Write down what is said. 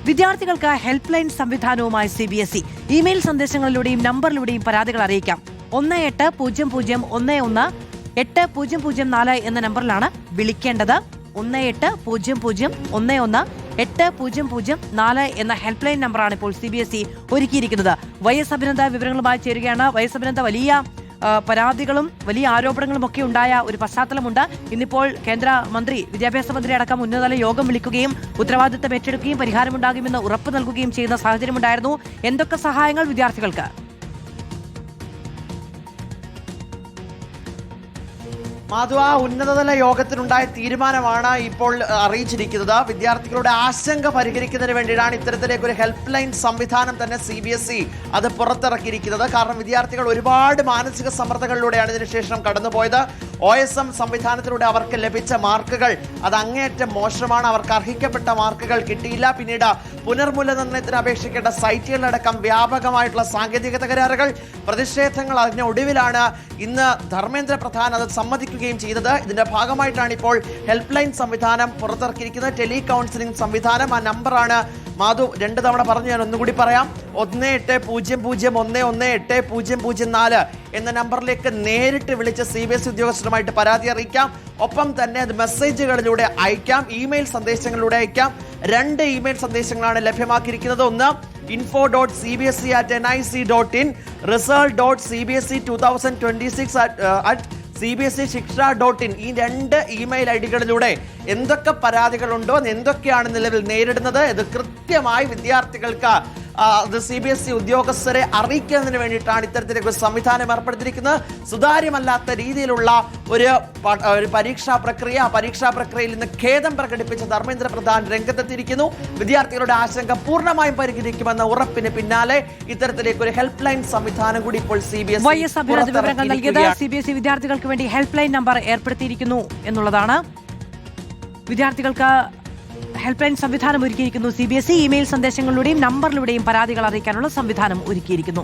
വിദ്യാർത്ഥികൾക്ക് help line സംവിധാനവുമായി CBSE. Email സന്ദേശങ്ങളിലൂടെയും നമ്പറിലൂടെയും പരാതികൾ അറിയിക്കാം. 1800118004 എന്ന നമ്പറിലാണ് വിളിക്കേണ്ടത്. 1800118004 എന്ന ഹെൽപ്പ് ലൈൻ നമ്പറാണ് ഇപ്പോൾ CBSE ഒരുക്കിയിരിക്കുന്നത്. YS അഭിനന്ദ വിവരങ്ങളുമായി ചേരുകയാണ്. YS അഭിനന്ദ, വലിയ പരാതികളും വലിയ ആരോപണങ്ങളും ഒക്കെ ഉണ്ടായ ഒരു പശ്ചാത്തലമുണ്ട്. ഇന്നിപ്പോൾ കേന്ദ്രമന്ത്രി, വിദ്യാഭ്യാസ മന്ത്രി അടക്കം ഉന്നതതല യോഗം വിളിക്കുകയും ഉത്തരവാദിത്തം ഏറ്റെടുക്കുകയും പരിഹാരമുണ്ടാകുമെന്ന് ഉറപ്പ് നൽകുകയും ചെയ്യുന്ന സാഹചര്യമുണ്ടായിരുന്നു. എന്തൊക്കെ സഹായങ്ങൾ വിദ്യാർത്ഥികൾക്ക്? മാധവ, ഉന്നതതല യോഗത്തിനുണ്ടായ തീരുമാനമാണ് ഇപ്പോൾ അറിയിച്ചിരിക്കുന്നത്. വിദ്യാർത്ഥികളുടെ ആശങ്ക പരിഹരിക്കുന്നതിന് വേണ്ടിയിട്ടാണ് ഇത്തരത്തിലേക്ക് ഒരു ഹെൽപ്പ് ലൈൻ സംവിധാനം തന്നെ CBSE അത് പുറത്തിറക്കിയിരിക്കുന്നത്. കാരണം വിദ്യാർത്ഥികൾ ഒരുപാട് മാനസിക സമ്മർദ്ദങ്ങളിലൂടെയാണ് ഇതിനുശേഷം കടന്നുപോയത്. OSM സംവിധാനത്തിലൂടെ അവർക്ക് ലഭിച്ച മാർക്കുകൾ അത് അങ്ങേയറ്റം മോശമാണ്. അവർക്ക് അർഹിക്കപ്പെട്ട മാർക്കുകൾ കിട്ടിയില്ല. പിന്നീട് പുനർമൂല്യനിർണ്ണയത്തിന് അപേക്ഷിക്കേണ്ട സൈറ്റുകളിലടക്കം വ്യാപകമായിട്ടുള്ള സാങ്കേതിക തകരാറുകൾ, പ്രതിഷേധങ്ങൾ. അതിന് ഒടുവിലാണ് ഇന്ന് ധർമ്മേന്ദ്ര പ്രധാൻ അത് സമ്മതിക്കുകയും ചെയ്തത്. ഇതിന്റെ ഭാഗമായിട്ടാണ് ഇപ്പോൾ ഹെൽപ്പ് ലൈൻ സംവിധാനം പുറത്തിറക്കിയിരിക്കുന്നത്. ടെലി കൗൺസിലിംഗ് സംവിധാനം. ആ നമ്പറാണ് മാധു 2 തവണ പറഞ്ഞു, ഞാൻ ഒന്നുകൂടി പറയാം. 1800118004 എന്ന നമ്പറിലേക്ക് നേരിട്ട് വിളിച്ച് CBSE ഉദ്യോഗസ്ഥരുമായിട്ട് പരാതി അറിയിക്കാം. ഒപ്പം തന്നെ അത് മെസ്സേജുകളിലൂടെ അയക്കാം, ഇമെയിൽ സന്ദേശങ്ങളിലൂടെ അയക്കാം. 2 ഇമെയിൽ സന്ദേശങ്ങളാണ് ലഭ്യമാക്കിയിരിക്കുന്നത്. ഒന്ന് info.cbse@nic.in, result.cbse2026@cbseshiksha.in. ഈ 2 ഇമെയിൽ ഐഡികളിലൂടെ എന്തൊക്കെ പരാതികളുണ്ടോ, എന്തൊക്കെയാണ് നിലവിൽ നേരിടുന്നത്, ഇത് കൃത്യമായി വിദ്യാർത്ഥികൾക്ക് അത് CBSE ഉദ്യോഗസ്ഥരെ അറിയിക്കുന്നതിന് വേണ്ടിയിട്ടാണ് ഇത്തരത്തിലേക്ക് ഒരു സംവിധാനം ഏർപ്പെടുത്തിയിരിക്കുന്നത്. സുതാര്യമല്ലാത്ത രീതിയിലുള്ള ഒരു പരീക്ഷാ പ്രക്രിയ, ആ പരീക്ഷാ പ്രക്രിയയിൽ നിന്ന് ഖേദം പ്രകടിപ്പിച്ച ധർമ്മേന്ദ്ര പ്രധാൻ രംഗത്തെത്തിയിരിക്കുന്നു. വിദ്യാർത്ഥികളുടെ ആശങ്ക പൂർണ്ണമായും പരിഹരിക്കുമെന്ന ഉറപ്പിന് പിന്നാലെ ഇത്തരത്തിലേക്ക് ഒരു ഹെൽപ്പ് ലൈൻ സംവിധാനം കൂടി ഇപ്പോൾ CBSE വിവരങ്ങൾ നൽകിയത്. CBSE വിദ്യാർത്ഥികൾക്ക് വേണ്ടി ഹെൽപ്പ് ലൈൻ നമ്പർ ഏർപ്പെടുത്തിയിരിക്കുന്നു എന്നുള്ളതാണ്. വിദ്യാർത്ഥികൾക്ക് ഹെൽപ്പ് ലൈൻ സംവിധാനം ഒരുക്കിയിരിക്കുന്നു CBSE. ഇമെയിൽ സന്ദേശങ്ങളിലൂടെയും നമ്പറിലൂടെയും പരാതികൾ അറിയിക്കാനുള്ള സംവിധാനം ഒരുക്കിയിരിക്കുന്നു.